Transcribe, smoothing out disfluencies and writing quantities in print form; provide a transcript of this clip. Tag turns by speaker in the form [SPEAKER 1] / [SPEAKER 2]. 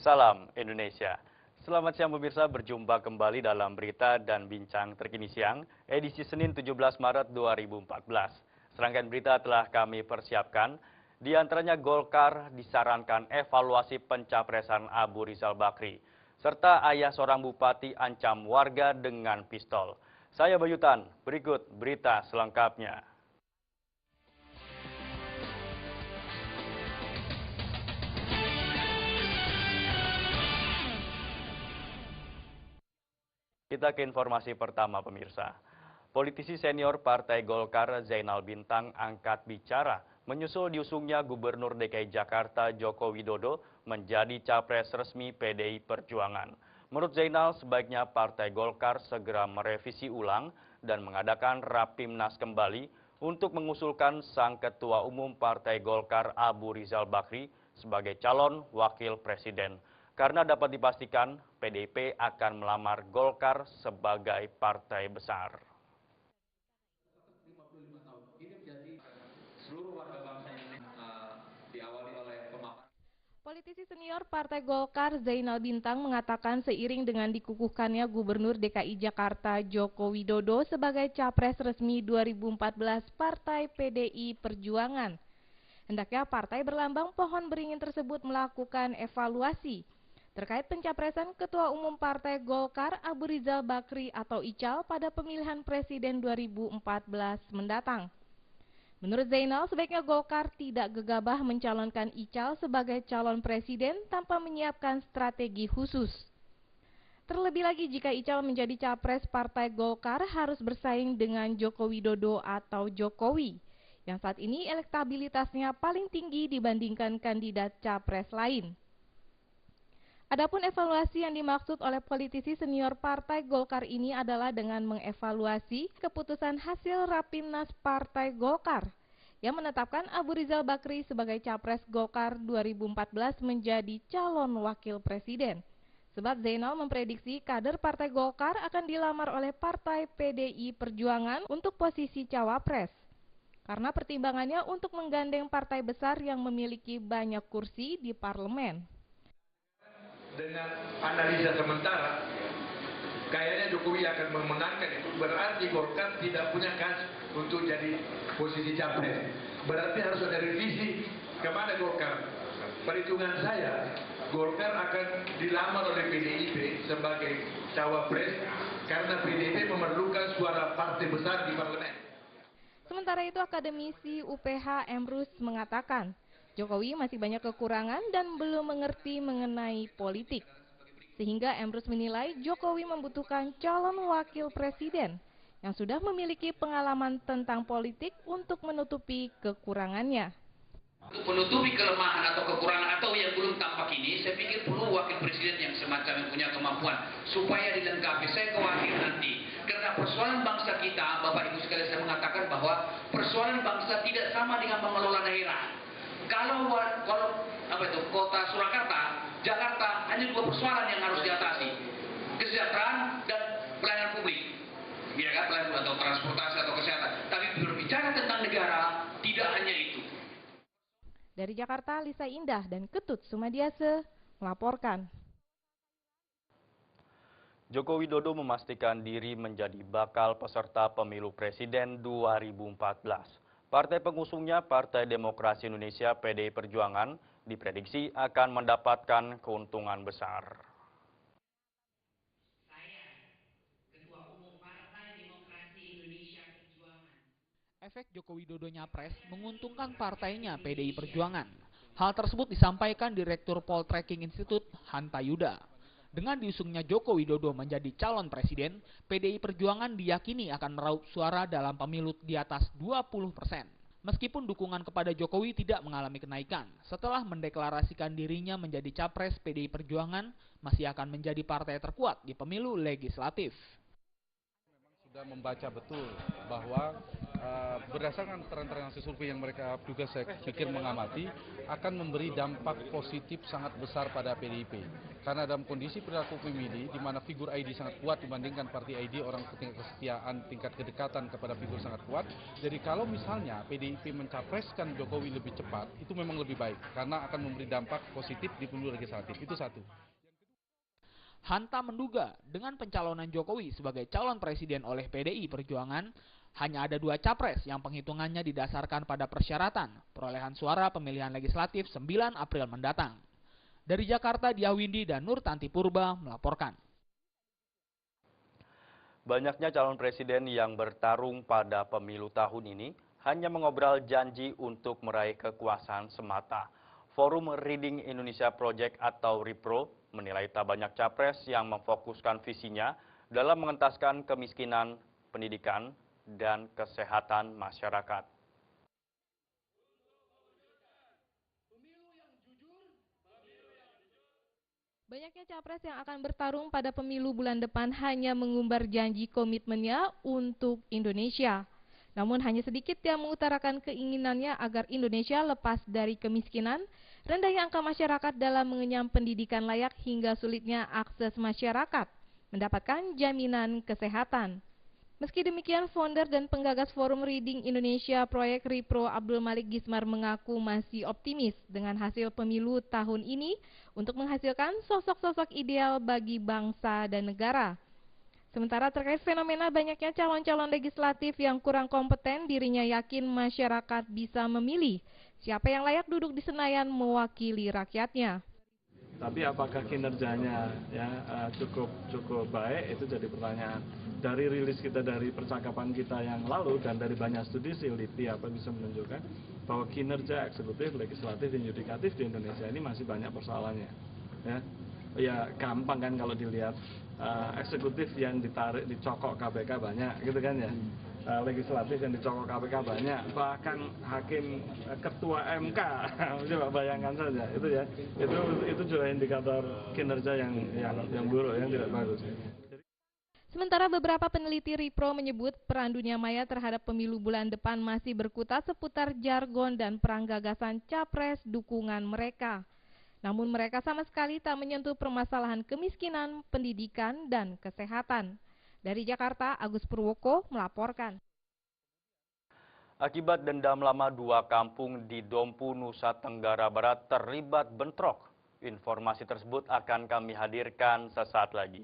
[SPEAKER 1] Salam Indonesia. Selamat siang pemirsa, berjumpa kembali dalam berita dan bincang terkini siang, edisi Senin 17 Maret 2014. Serangkaian berita telah kami persiapkan, di antaranya Golkar disarankan evaluasi pencapresan Abu Rizal Bakri, serta ayah seorang bupati ancam warga dengan pistol. Saya Bayutan, berikut berita selengkapnya. Kita ke informasi pertama pemirsa. Politisi senior Partai Golkar Zainal Bintang angkat bicara menyusul diusungnya Gubernur DKI Jakarta Joko Widodo menjadi capres resmi PDI Perjuangan. Menurut Zainal, sebaiknya Partai Golkar segera merevisi ulang dan mengadakan Rapimnas kembali untuk mengusulkan sang Ketua Umum Partai Golkar Abu Rizal Bakri sebagai calon wakil presiden. Karena dapat dipastikan PDIP akan melamar Golkar sebagai partai besar.
[SPEAKER 2] Politisi senior Partai Golkar Zainal Bintang mengatakan seiring dengan dikukuhkannya Gubernur DKI Jakarta Joko Widodo sebagai capres resmi 2014 Partai PDI Perjuangan, hendaknya partai berlambang pohon beringin tersebut melakukan evaluasi terkait pencapresan Ketua Umum Partai Golkar Abu Rizal Bakri atau Ical pada pemilihan Presiden 2014 mendatang. Menurut Zainal, sebaiknya Golkar tidak gegabah mencalonkan Ical sebagai calon presiden tanpa menyiapkan strategi khusus. Terlebih lagi jika Ical menjadi capres Partai Golkar harus bersaing dengan Joko Widodo atau Jokowi, yang saat ini elektabilitasnya paling tinggi dibandingkan kandidat capres lain. Adapun evaluasi yang dimaksud oleh politisi senior Partai Golkar ini adalah dengan mengevaluasi keputusan hasil Rapimnas Partai Golkar yang menetapkan Abu Rizal Bakri sebagai capres Golkar 2014 menjadi calon wakil presiden. Sebab Zainal memprediksi kader Partai Golkar akan dilamar oleh Partai PDI Perjuangan untuk posisi cawapres. Karena pertimbangannya untuk menggandeng partai besar yang memiliki banyak kursi di parlemen.
[SPEAKER 3] Dengan analisa sementara, kayaknya Jokowi akan memenangkan, itu berarti Golkar tidak punya kans untuk jadi posisi capres. Berarti harus ada revisi kepada Golkar. Perhitungan saya, Golkar akan dilamar oleh PDIP sebagai cawapres karena PDIP memerlukan suara partai besar di parlemen.
[SPEAKER 2] Sementara itu, akademisi UPH Emrus mengatakan, Jokowi masih banyak kekurangan dan belum mengerti mengenai politik. Sehingga Emrus menilai Jokowi membutuhkan calon wakil presiden yang sudah memiliki pengalaman tentang politik untuk menutupi kekurangannya.
[SPEAKER 4] Untuk menutupi kelemahan atau kekurangan atau yang belum tampak ini, saya pikir perlu wakil presiden yang semacam yang punya kemampuan supaya dilengkapi. Saya khawatir nanti karena persoalan bangsa kita, Bapak Ibu sekalian, saya mengatakan bahwa persoalan bangsa tidak sama dengan mengelola daerah. Kalau kota Surakarta, Jakarta hanya dua persoalan yang harus diatasi, kesejahteraan dan pelayanan publik, ya kan, pelayanan atau transportasi atau kesehatan. Tapi berbicara tentang negara tidak hanya itu.
[SPEAKER 2] Dari Jakarta, Lisa Indah dan Ketut Sumadiase melaporkan.
[SPEAKER 1] Joko Widodo memastikan diri menjadi bakal peserta pemilu presiden 2014. Partai pengusungnya Partai Demokrasi Indonesia PDI Perjuangan diprediksi akan mendapatkan keuntungan besar.
[SPEAKER 5] Saya, Ketua Umum Partai Demokrasi Indonesia Perjuangan.
[SPEAKER 6] Efek Joko Widodo nyapres menguntungkan partainya PDI Perjuangan. Hal tersebut disampaikan Direktur Poltreking Institute Hanta Yuda. Dengan diusungnya Joko Widodo menjadi calon presiden, PDI Perjuangan diyakini akan meraup suara dalam pemilu di atas 20%. Meskipun dukungan kepada Jokowi tidak mengalami kenaikan, setelah mendeklarasikan dirinya menjadi capres PDI Perjuangan, masih akan menjadi partai terkuat di pemilu legislatif.
[SPEAKER 7] Sudah membaca betul bahwa berdasarkan tren-tren hasil survei yang mereka juga saya pikir mengamati akan memberi dampak positif sangat besar pada PDIP. Karena dalam kondisi perilaku pemilih di mana figur ID sangat kuat dibandingkan parti ID, orang tingkat kesetiaan, tingkat kedekatan kepada figur sangat kuat. Jadi kalau misalnya PDIP mencapreskan Jokowi lebih cepat, itu memang lebih baik karena akan memberi dampak positif di pemilu legislatif. Itu satu.
[SPEAKER 6] Hanta menduga dengan pencalonan Jokowi sebagai calon presiden oleh PDI Perjuangan, hanya ada 2 capres yang penghitungannya didasarkan pada persyaratan perolehan suara pemilihan legislatif 9 April mendatang. Dari Jakarta, Diah Windy dan Nur Tanti Purba melaporkan.
[SPEAKER 1] Banyaknya calon presiden yang bertarung pada pemilu tahun ini hanya mengobrol janji untuk meraih kekuasaan semata. Forum Reading Indonesia Project atau RIPRO menilai tak banyak capres yang memfokuskan visinya dalam mengentaskan kemiskinan, pendidikan, dan kesehatan masyarakat.
[SPEAKER 2] Banyaknya capres yang akan bertarung pada pemilu bulan depan hanya mengumbar janji komitmennya untuk Indonesia. Namun hanya sedikit yang mengutarakan keinginannya agar Indonesia lepas dari kemiskinan, rendahnya angka masyarakat dalam mengenyam pendidikan layak hingga sulitnya akses masyarakat mendapatkan jaminan kesehatan. Meski demikian, founder dan penggagas Forum Reading Indonesia Proyek RIPRO Abdul Malik Gismar mengaku masih optimis dengan hasil pemilu tahun ini untuk menghasilkan sosok-sosok ideal bagi bangsa dan negara. Sementara terkait fenomena banyaknya calon-calon legislatif yang kurang kompeten, dirinya yakin masyarakat bisa memilih siapa yang layak duduk di Senayan mewakili rakyatnya.
[SPEAKER 8] Tapi apakah kinerjanya cukup baik, itu jadi pertanyaan. Dari rilis kita, dari percakapan kita yang lalu dan dari banyak studi Siliti bisa menunjukkan bahwa kinerja eksekutif, legislatif, dan yudikatif di Indonesia ini masih banyak persoalannya. Ya gampang kan kalau dilihat eksekutif yang dicokok KPK banyak, gitu kan ya. Legislatif yang dicokok KPK banyak, bahkan hakim ketua MK, coba bayangkan saja itu ya, itu juga indikator kinerja yang buruk, yang tidak bagus.
[SPEAKER 2] Sementara beberapa peneliti RIPRO menyebut peran dunia maya terhadap pemilu bulan depan masih berkutat seputar jargon dan perang gagasan capres dukungan mereka. Namun mereka sama sekali tak menyentuh permasalahan kemiskinan, pendidikan, dan kesehatan. Dari Jakarta, Agus Purwoko melaporkan.
[SPEAKER 1] Akibat dendam lama 2 kampung di Dompu, Nusa Tenggara Barat terlibat bentrok. Informasi tersebut akan kami hadirkan sesaat lagi.